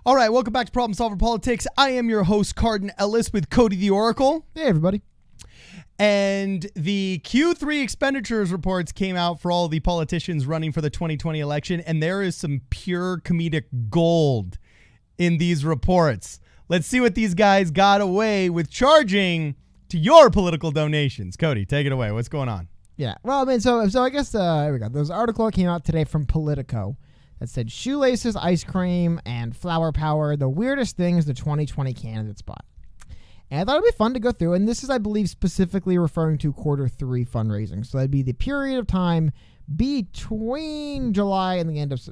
All right, welcome back to Problem Solver Politics. I am your host, Cardin Ellis, with Cody the Oracle. Hey, everybody. And the Q3 expenditures reports came out for all the politicians running for the 2020 election, and there is some pure comedic gold in these reports. Let's see what these guys got away with charging to your political donations. Cody, take it away. What's going on? Yeah, well, I mean, so I guess, here we go. There's an article that came out today from Politico that said shoelaces, ice cream, and flower power, the weirdest things the 2020 candidates bought. And I thought it'd be fun to go through, and this is, I believe, specifically referring to Q3 fundraising. So that'd be the period of time between July and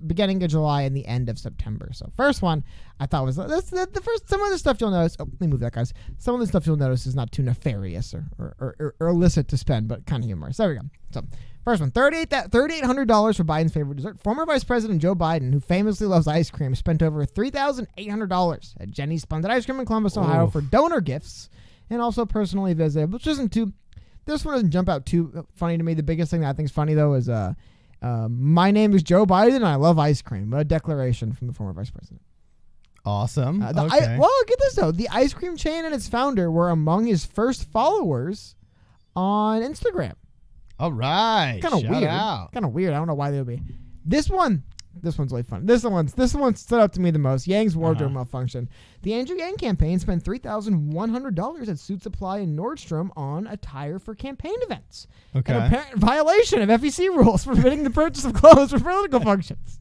beginning of July and the end of September. So first one I thought was the first. Some of the stuff you'll notice. Oh, let me move that, guys. Some of the stuff you'll notice is not too nefarious or illicit to spend, but kind of humorous. There we go. So first one, $3,800 for Biden's favorite dessert. Former Vice President Joe Biden, who famously loves ice cream, spent over $3,800 at Jenny's Splendid Ice Cream in Columbus, Ohio, for donor gifts and also personally visited, which isn't too. This one doesn't jump out too funny to me. The biggest thing that I think is funny, though, is my name is Joe Biden and I love ice cream. A declaration from the former vice president. Awesome. Okay. Well, get this, though. The ice cream chain and its founder were among his first followers on Instagram. All right. Kind of weird. Kind of weird. I don't know why they would be. This one's really fun. This one stood out to me the most. Yang wardrobe malfunction. The Andrew Yang campaign spent $3,100 at Suit Supply and Nordstrom on attire for campaign events. Okay. An apparent violation of FEC rules forbidding the purchase of clothes for political functions.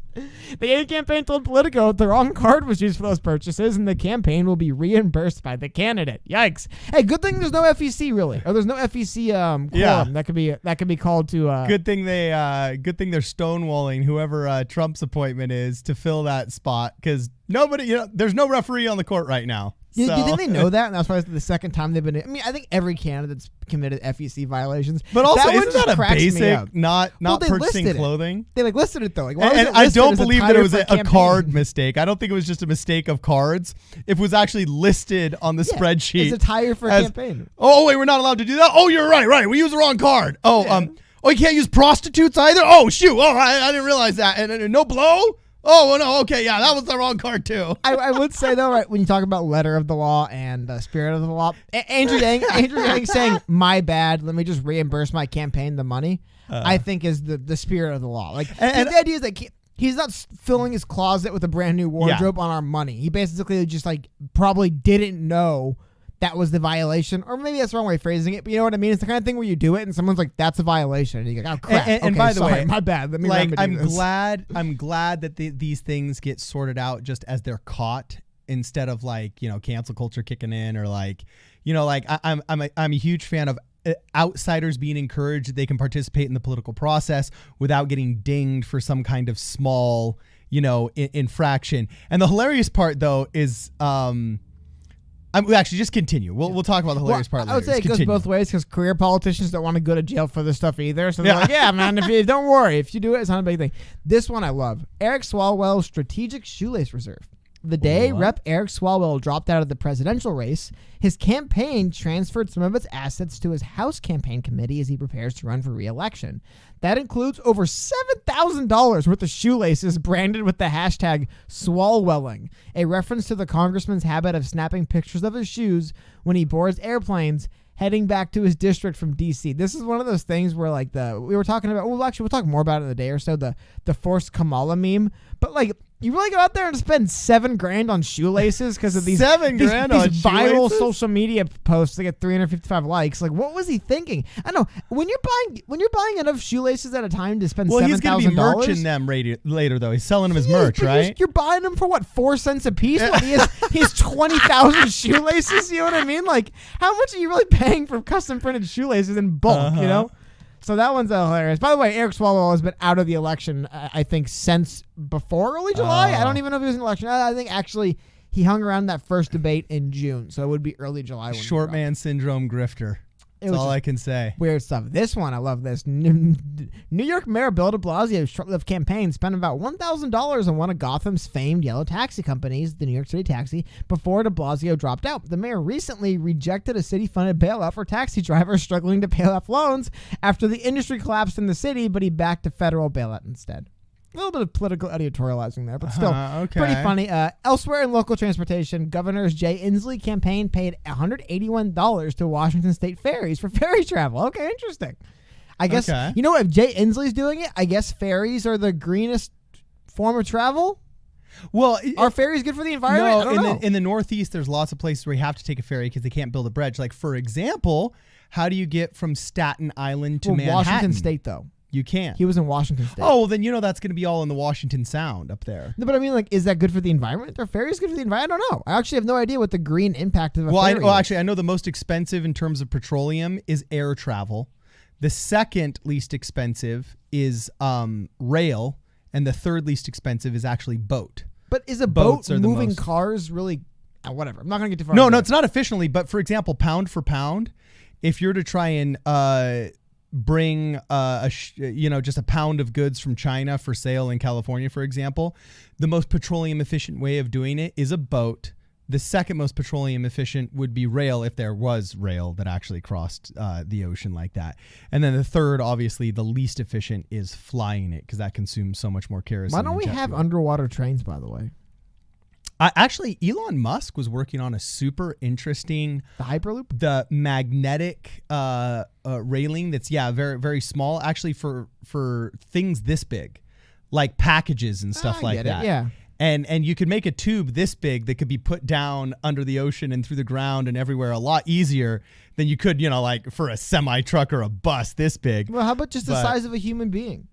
The Yang campaign told Politico the wrong card was used for those purchases, and the campaign will be reimbursed by the candidate. Yikes! Hey, good thing there's no FEC really, or there's no FEC quorum that could be called to. Good thing they're stonewalling whoever Trump's appointment is to fill that spot, because nobody, there's no referee on the court right now. Do you think they know that? And that's why it's the second time they've been. I mean, I think every candidate's committed FEC violations. But also, isn't that a basic not purchasing clothing? They listed it though. Like, and I don't believe that it was a card mistake. I don't think it was just a mistake of cards. It was actually listed on the spreadsheet. It's attire for a campaign. Oh wait, we're not allowed to do that. Oh, you're right. We used the wrong card. Oh, you can't use prostitutes either. Oh shoot. Oh, I didn't realize that. And no blow. Oh, well, no, okay, yeah, that was the wrong card, too. I would say, though, right, when you talk about letter of the law and spirit of the law, Andrew Yang saying, my bad, let me just reimburse my campaign the money, I think is the spirit of the law. Like, and the idea is that he's not filling his closet with a brand new wardrobe on our money. He basically just, probably didn't know that was the violation, or maybe that's the wrong way of phrasing it, but you know what I mean? It's the kind of thing where you do it and someone's like, that's a violation, and you go, oh crap. And by the way, my bad. Let me I'm glad that these things get sorted out just as they're caught, instead of cancel culture kicking in, or I'm a huge fan of outsiders being encouraged that they can participate in the political process without getting dinged for some kind of small infraction. And the hilarious part, though, is actually, just continue. We'll talk about the hilarious part later. I would say it goes both ways, because career politicians don't want to go to jail for this stuff either. So they're like, yeah, man, don't worry. If you do it, it's not a big thing. This one I love. Eric Swalwell's strategic shoelace reserve. The day Rep. Eric Swalwell dropped out of the presidential race, his campaign transferred some of its assets to his House campaign committee as he prepares to run for re-election. That includes over $7,000 worth of shoelaces branded with the hashtag Swalwelling, a reference to the congressman's habit of snapping pictures of his shoes when he boards airplanes heading back to his district from D.C. This is one of those things where we were talking about, we'll talk more about it in a day or so, the forced Kamala meme, but you really go out there and spend $7,000 on shoelaces because of these viral social media posts that get 355 likes. Like, what was he thinking? I don't know. When you're buying enough shoelaces at a time to spend $7,000. Well, he's going to be merching them later, though. He's selling them as merch, right? You're buying them for what, 4 cents a piece? He has 20,000 shoelaces. You know what I mean? Like, how much are you really paying for custom printed shoelaces in bulk? You know. So that one's hilarious. By the way, Eric Swalwell has been out of the election, I think, since before early July. I don't even know if he was in the election. I think actually he hung around that first debate in June, so it would be early July. Short man syndrome grifter. That's all I can say. Weird stuff. This one, I love this. New York Mayor Bill de Blasio's short-lived campaign spent about $1,000 on one of Gotham's famed yellow taxi companies, the New York City Taxi, before de Blasio dropped out. The mayor recently rejected a city-funded bailout for taxi drivers struggling to pay off loans after the industry collapsed in the city, but he backed a federal bailout instead. A little bit of political editorializing there, but still Okay. pretty funny. Elsewhere in local transportation, Governor's Jay Inslee campaign paid $181 to Washington State ferries for ferry travel. Okay, interesting. I guess, Okay. you know, if Jay Inslee's doing it, I guess ferries are the greenest form of travel. Well, Are ferries good for the environment? I don't know. in the Northeast, there's lots of places where you have to take a ferry because they can't build a bridge. Like, for example, how do you get from Staten Island to Manhattan? Washington State, though. You can't. He was in Washington State. Oh, well, then that's going to be all in the Washington Sound up there. No, but I mean, like, is that good for the environment? Are ferries good for the environment? I don't know. I actually have no idea what the green impact of a ferry is. Actually, I know the most expensive in terms of petroleum is air travel. The second least expensive is rail, and the third least expensive is actually boat. But is a boat Boats are the moving most- cars really? Whatever. I'm not going to get too far. No, into it. it's not efficiently. But for example, pound for pound, if you're to try and bring just a pound of goods from China for sale in California, for example, the most petroleum efficient way of doing it is a boat. The second most petroleum efficient would be rail, if there was rail that actually crossed the ocean like that. And then the third, obviously, the least efficient is flying it because that consumes so much more kerosene. Why don't we than jet have fuel. underwater trains, by the way? Actually, Elon Musk was working on a super interesting, The Hyperloop? the magnetic railing that's very, very small, actually for things this big, like packages and stuff I like get it, that. yeah. And you could make a tube this big that could be put down under the ocean and through the ground and everywhere a lot easier than you could, like for a semi truck or a bus this big. Well, how about just the But- size of a human being?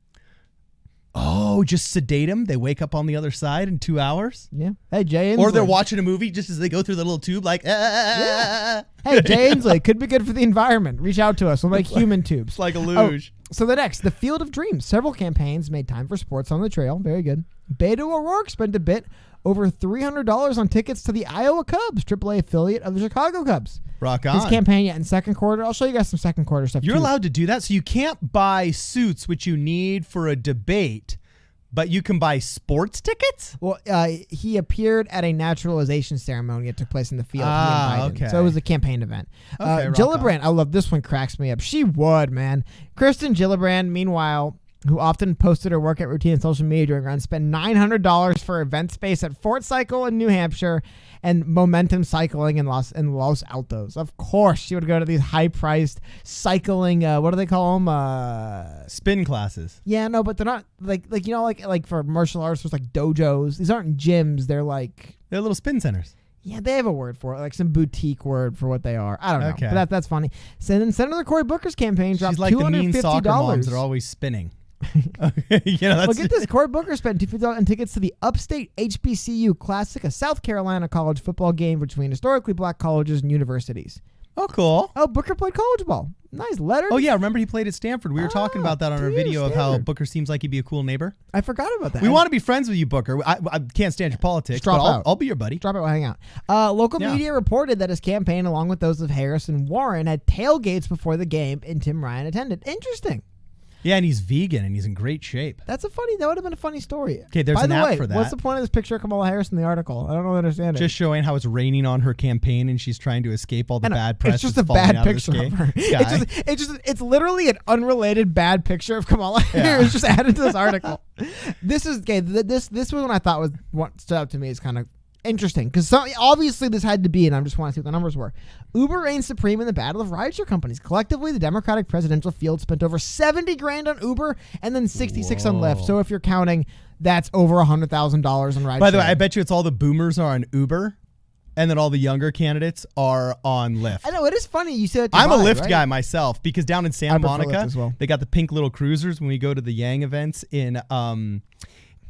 Oh, just sedate them. They wake up on the other side in 2 hours. Yeah. Hey, Jay Inslee. Or they're watching a movie just as they go through the little tube, like, Hey, Jay Inslee, could be good for the environment. Reach out to us. We'll make human tubes. it's like a luge. So the next, the Field of Dreams. Several campaigns made time for sports on the trail. Very good. Beto O'Rourke spent a bit over $300 on tickets to the Iowa Cubs, AAA affiliate of the Chicago Cubs. Rock on. His campaign yet in second quarter. I'll show you guys some second quarter stuff. You're too. allowed to do that. So you can't buy suits, which you need for a debate, but you can buy sports tickets? Well, he appeared at a naturalization ceremony that took place in the field. Ah, He invited. okay. So it was a campaign event. Okay, rock Gillibrand, I love this one, cracks me up. She would, man. Kristen Gillibrand, meanwhile, who often posted her workout routine on social media during runs, spent $900 for event space at Fort Cycle in New Hampshire and Momentum Cycling in Los Altos. Of course, she would go to these high-priced cycling. What do they call them? Spin classes. Yeah, no, but they're not like for martial arts. There's like dojos. These aren't gyms. They're like. They're little spin centers. Yeah, they have a word for it, like some boutique word for what they are. I don't know, Okay. but that's funny. So then Senator Cory Booker's campaign dropped She's like the mean soccer moms $250. that are always spinning. Okay, Well, that's get this. Cory Booker spent $250 on tickets to the Upstate HBCU Classic, a South Carolina college football game between historically black colleges and universities. Oh, cool. Oh, Booker played college ball. Nice letter. Oh, yeah. Remember he played at Stanford. We were talking about that on our dude, video of how Stanford. Booker seems like he'd be a cool neighbor. I forgot about that. We want to be friends with you, Booker. I can't stand your politics, Just drop but out. I'll be your buddy. Drop it, we'll hang out. Local Yeah. media reported that his campaign, along with those of Harris and Warren, had tailgates before the game, and Tim Ryan attended. Interesting. Yeah, and he's vegan and he's in great shape. That would have been a funny story. Okay, there's By an the app way, for that. what's the point of this picture of Kamala Harris in the article? I don't really understand it. Just showing how it's raining on her campaign and she's trying to escape all the I know, bad press. It's just that's a bad falling out picture of of the her. sky. It's literally an unrelated bad picture of Kamala Harris just added to this article. This is okay. This was one I thought was what stood out to me is kind of interesting because obviously this had to be, and I just want to see what the numbers were. Uber reigned supreme in the battle of rideshare companies. Collectively, the Democratic presidential field spent over $70,000 on Uber and then 66 on Lyft. So if you're counting, that's over $100,000 on rideshare. By the way, I bet you it's all the boomers are on Uber, and then all the younger candidates are on Lyft. I know it is funny you said. I'm a Lyft Lyft guy myself because down in Santa I prefer Monica, Lyft as well. they got the pink little cruisers when we go to the Yang events in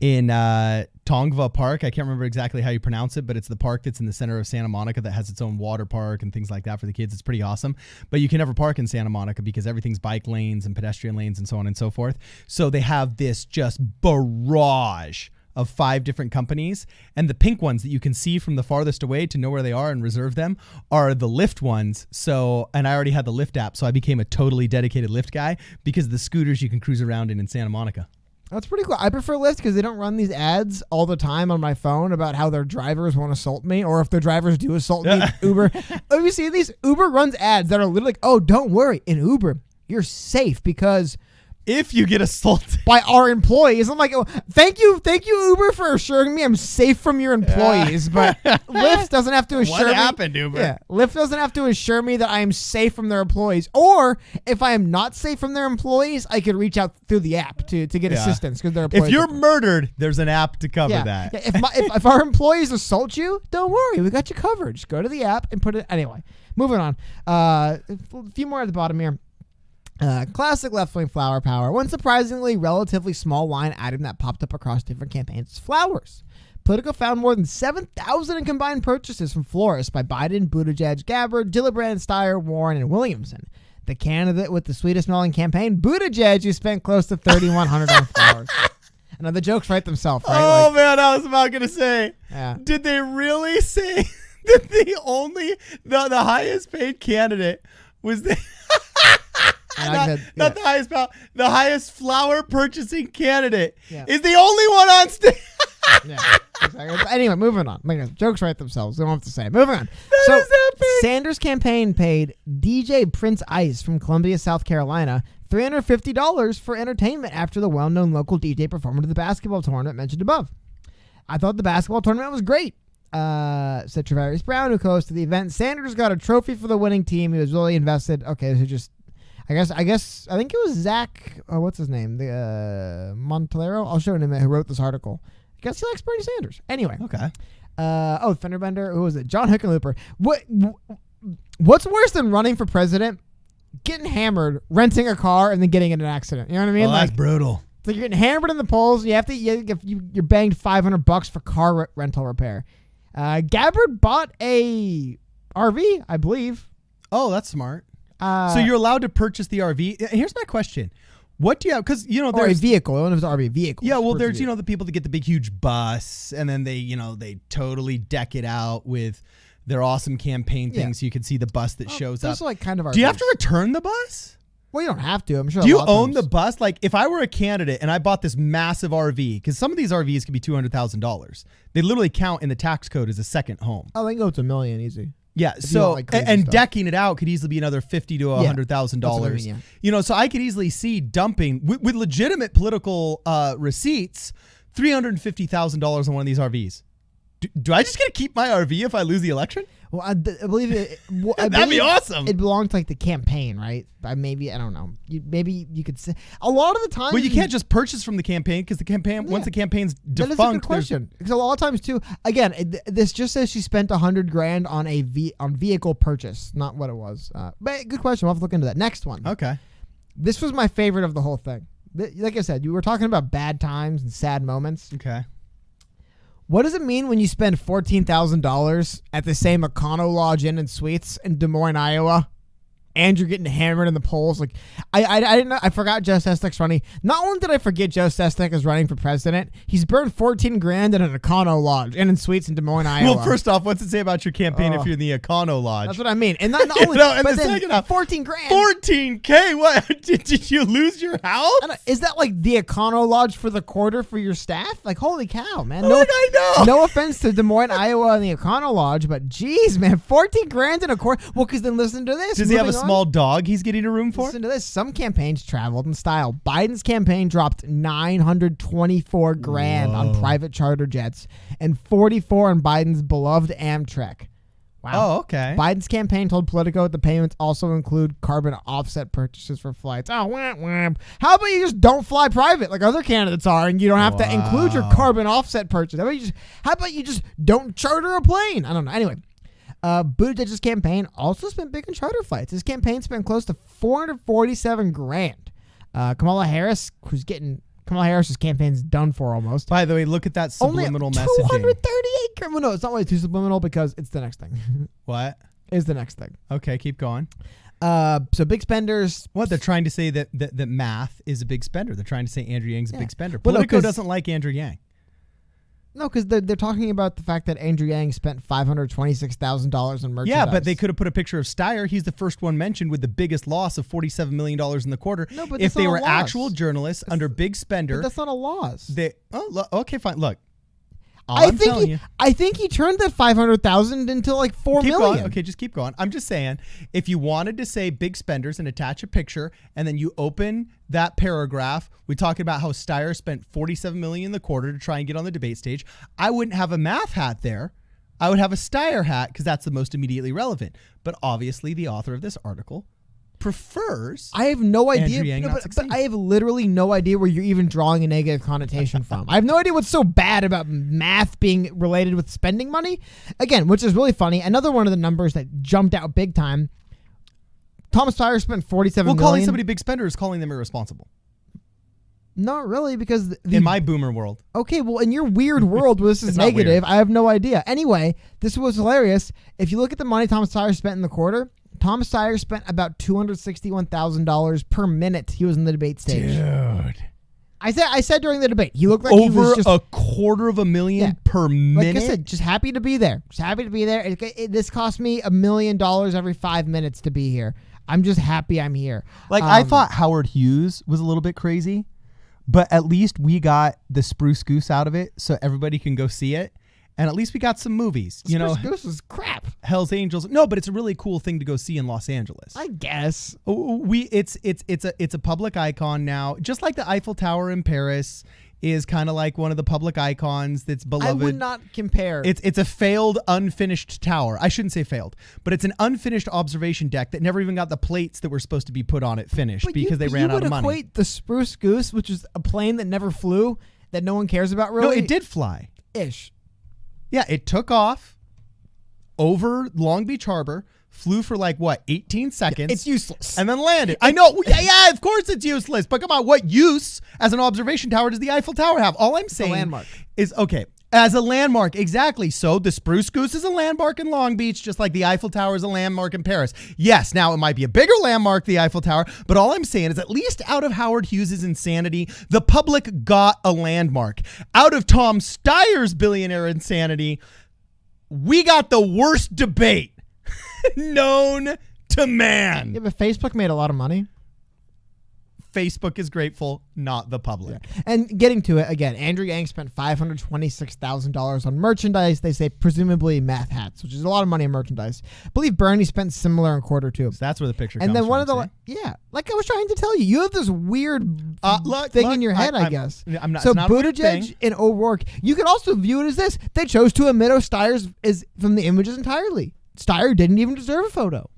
Tongva Park. I can't remember exactly how you pronounce it, but it's the park that's in the center of Santa Monica that has its own water park and things like that for the kids. It's pretty awesome. But you can never park in Santa Monica because everything's bike lanes and pedestrian lanes and so on and so forth. So they have this just barrage of 5 different companies, and the pink ones that you can see from the farthest away to know where they are and reserve them are the Lyft ones. So, and I already had the Lyft app, so I became a totally dedicated Lyft guy because the scooters you can cruise around in Santa Monica. That's pretty cool. I prefer Lyft because they don't run these ads all the time on my phone about how their drivers won't assault me, or if their drivers do assault me. Uber. Have you seen these? Uber runs ads that are literally like, "Oh, don't worry, in Uber, you're safe because if you get assaulted by our employees. I'm like, oh, thank you, Uber, for assuring me I'm safe from your employees. But Lyft doesn't have to assure me. What happened, Uber? Yeah, Lyft doesn't have to assure me that I am safe from their employees. Or if I am not safe from their employees, I could reach out through the app to get assistance because they're employees. If you're murdered, there's an app to cover that. Yeah. If our employees assault you, don't worry, we got you covered. Just go to the app and put it. Anyway, moving on. A few more at the bottom here. Classic left-wing flower power. One surprisingly relatively small line item that popped up across different campaigns is flowers. Politico found more than 7,000 in combined purchases from florists by Biden, Buttigieg, Gabbard, Gillibrand, Steyer, Warren, and Williamson. The candidate with the sweetest smelling campaign, Buttigieg, who spent close to $3,100 on flowers. I know the jokes write themselves, right? Oh, man, I was about going to say, yeah. Did they really say that the highest paid candidate was the... Not the highest the highest flower purchasing candidate is the only one on stage. Yeah, exactly. Anyway, moving on. Jokes write themselves. They don't have to say. Moving on. So Sanders' campaign paid DJ Prince Ice from Columbia, South Carolina, $350 for entertainment after the well-known local DJ performed at the basketball tournament mentioned above. I thought the basketball tournament was great. Said Travarius Brown, who co-hosted the event. Sanders got a trophy for the winning team. He was really invested. Okay, so just... I think it was Zach, what's his name? The Montalero? I'll show him who wrote this article. I guess he likes Bernie Sanders. Anyway. Okay. Fenderbender. Who was it? John Hickenlooper. What's worse than running for president? Getting hammered, renting a car, and then getting in an accident. You know what I mean? Oh, that's brutal. So you're getting hammered in the polls. You're banged $500 for car rental repair. Gabbard bought a RV, I believe. Oh, that's smart. So you're allowed to purchase the RV. Here's my question. What do you have? Because, there's a vehicle. I don't know if it's an RV vehicle. Yeah, well, there's, the people that get the big, huge bus, and then they totally deck it out with their awesome campaign things. So you can see the bus that shows up. Like kind of RVs. Do you have to return the bus? Well, you don't have to. I'm sure. Do you own the bus? Like, if I were a candidate and I bought this massive RV, because some of these RVs could be $200,000, they literally count in the tax code as a second home. Oh, they can go to $1 million easy. Yeah, so decking it out could easily be another $50,000 to $100,000. So I could easily see dumping with legitimate political receipts $350,000 on one of these RVs. Do I just get to keep my RV if I lose the election? Well, I believe it. That'd be awesome. It belonged to like the campaign, right? Maybe I don't know. Maybe you could say a lot of the time. Well, you can't just purchase from the campaign because the campaign once the campaign's defunct. That is a good question. Because a lot of times too. Again, this just says she spent $100,000 on vehicle purchase, not what it was. But good question. We'll have to look into that. Next one. Okay. This was my favorite of the whole thing. Like I said, you were talking about bad times and sad moments. Okay. What does it mean when you spend $14,000 at the same Econo Lodge Inn and Suites in Des Moines, Iowa, and you're getting hammered in the polls? Like, I didn't know. I forgot Joe Sestak's running. Not only did I forget Joe Sestak is running for president, he's burned $14,000 in an Econo Lodge Inn and Suites in Des Moines, Iowa. Well, first off, what's it say about your campaign if you're in the Econo Lodge? That's what I mean. And not only, but then $14,000. $14K? What? Did you lose your house? Is that like the Econo Lodge for the quarter for your staff? Like, holy cow, man! I know. No offense to Des Moines, Iowa, and the Econo Lodge, but geez, man, $14,000 in a quarter. Well, because then listen to this. Does he have a small dog he's getting a room for? Listen to this. Some campaigns traveled in style. Biden's campaign dropped $924,000 on private charter jets and $44,000 on Biden's beloved Amtrak. Wow. Oh, okay. Biden's campaign told Politico that the payments also include carbon offset purchases for flights. Oh, wah, wah. How about you just don't fly private like other candidates are, and you don't have to include your carbon offset purchase? How about you just don't charter a plane? I don't know. Anyway, Buttigieg's campaign also spent big on charter flights. His campaign spent close to $447,000. Kamala Harris's campaign's done for almost. By the way, look at that subliminal messaging. $238,000. Well, no, it's not really too subliminal because it's the next thing. What? Is the next thing. Okay, keep going. So big spenders. What? They're trying to say that math is a big spender. They're trying to say Andrew Yang's a big spender. Politico doesn't like Andrew Yang. No, because they're talking about the fact that Andrew Yang spent $526,000 on merchandise. Yeah, but they could have put a picture of Steyer. He's the first one mentioned with the biggest loss of $47 million in the quarter. No, but if they were actual journalists under big spender. But that's not a loss. Okay, fine. Look. I think he turned that 500,000 into like 4 Keep million. going. Okay, just keep going. I'm just saying, if you wanted to say big spenders and attach a picture, and then you open that paragraph, we talking about how Steyer spent $47 million in the quarter to try and get on the debate stage. I wouldn't have a math hat there. I would have a Steyer hat because that's the most immediately relevant. But obviously, the author of this article prefers. I have no idea, Andrew Yang not but I have literally no idea where you're even drawing a negative connotation from. I have no idea what's so bad about math being related with spending money. Again, which is really funny. Another one of the numbers that jumped out big time. Thomas Steyer spent $47 million. Calling somebody big spender is calling them irresponsible. Not really, because in my boomer world. Okay, well, in your weird world where this is negative, I have no idea. Anyway, this was hilarious. If you look at the money Thomas Steyer spent in the quarter, Thomas Steyer spent about $261,000 per minute he was in the debate stage. Dude. I said during the debate, he looked like over he was just $250,000 per minute. Like I said, just happy to be there. Just happy to be there. This cost me $1 million every 5 minutes to be here. I'm just happy I'm here. Like I thought Howard Hughes was a little bit crazy, but at least we got the Spruce Goose out of it, so everybody can go see it. And at least we got some movies. Spruce Goose is crap. Hell's Angels. No, but it's a really cool thing to go see in Los Angeles. I guess. It's a public icon now, just like the Eiffel Tower in Paris is kind of like one of the public icons that's beloved. I would not compare. It's a failed, unfinished tower. I shouldn't say failed, but it's an unfinished observation deck that never even got the plates that were supposed to be put on it finished because they ran out of money. You would equate the Spruce Goose, which is a plane that never flew, that no one cares about really? No, it did fly. Ish. Yeah, it took off over Long Beach Harbor, flew for 18 seconds. It's useless. And then landed. I know. Yeah, of course it's useless. But come on, what use as an observation tower does the Eiffel Tower have? All I'm saying landmark. is, okay, as a landmark, exactly. So the Spruce Goose is a landmark in Long Beach, just like the Eiffel Tower is a landmark in Paris. Yes, now it might be a bigger landmark, the Eiffel Tower, but all I'm saying is at least out of Howard Hughes' insanity, the public got a landmark. Out of Tom Steyer's billionaire insanity, we got the worst debate known to man. Yeah, but Facebook made a lot of money. Facebook is grateful, not the public. Yeah. And getting to it again, Andrew Yang spent $526,000 on merchandise. They say presumably math hats, which is a lot of money on merchandise. I believe Bernie spent similar in quarter two. So that's where the picture and comes then from. one of the like I was trying to tell you, you have this weird thing in your head, I guess. I'm not. So it's not Buttigieg and O'Rourke, you could also view it as this: they chose to omit Steyer's is from the images entirely. Steyer didn't even deserve a photo.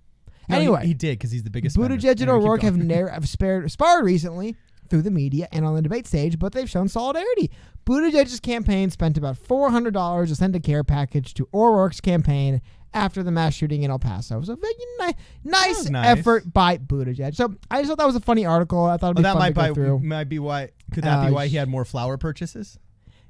No, anyway, he did because he's the biggest. Buttigieg and O'Rourke have sparred recently through the media and on the debate stage, but they've shown solidarity. Buttigieg's campaign spent about $400 to send a care package to O'Rourke's campaign after the mass shooting in El Paso. So very nice effort by Buttigieg. So I just thought that was a funny article. I thought it'd be fun to go through. Might be why. Could that be why he had more flower purchases?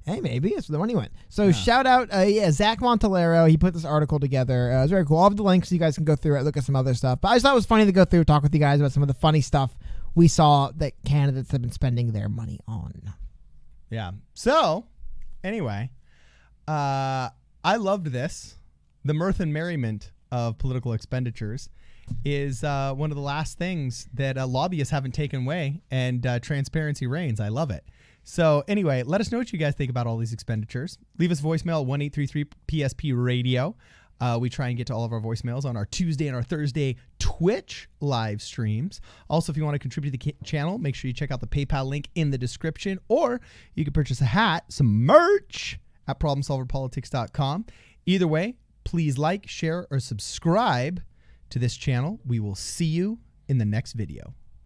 Hey, maybe. That's where the money went. So shout out, Zach Montalero. He put this article together. It's very cool. I'll have the links so you guys can go through it, look at some other stuff. But I just thought it was funny to go through, talk with you guys about some of the funny stuff we saw that candidates have been spending their money on. Yeah. So, anyway, I loved this. The mirth and merriment of political expenditures is one of the last things that lobbyists haven't taken away, and transparency reigns. I love it. So anyway, let us know what you guys think about all these expenditures. Leave us a voicemail at 1-833-PSP-RADIO. We try and get to all of our voicemails on our Tuesday and our Thursday Twitch live streams. Also, if you want to contribute to the channel, make sure you check out the PayPal link in the description, or you can purchase a hat, some merch at problemsolverpolitics.com. Either way, please like, share, or subscribe to this channel. We will see you in the next video.